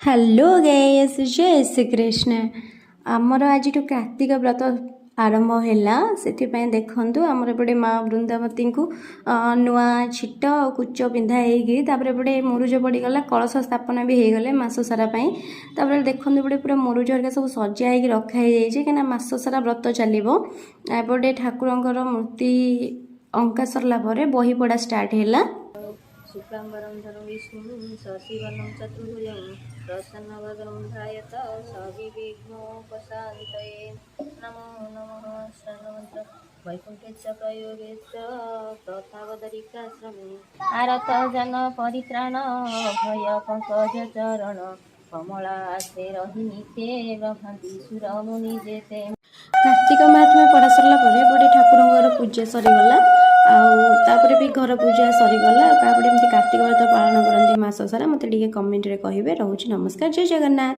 Hello guys जय श्री कृष्ण आमर आज कार्तिक व्रत आरंभ है से देखु आमर एपटे माँ वृंदावती को नुआ छिट कुच पिंधा होपटे मुरुज पड़गला कलश स्थापना भी हो गले मस सारा देखते एपटे पूरा मुरुज हरिका सब सजा हो रखाई कहीं मस सारा व्रत चलो एपटे ठाकुर मूर्ति अंका सरला बही पढ़ा स्टार्ट है। शुक्लाम्बरं धरं विष्णुं शशिवर्णं चतुर्भुजं प्रसन्नवदनं ध्यायेत् सर्वविघ्नोपशान्तये नमो नमः सर्वमन्त्र वैकुण्ठे च प्रयोगे च तथावदरिकाश्रमे आरत जन परित्राण भय पंकजचरण कमलासे रहि नित्ये ब्रह्मन्ति सुरमुनि जेते। कार्तिक महात्म्य पढ़ा सरला बड़े ठाकुर पूजा सरीगला आउे भी घर पूजा सरीगला कार्तिक व्रत पालन करती मास सारा मत कमेंट रे कहे। रोच नमस्कार जय जगन्नाथ।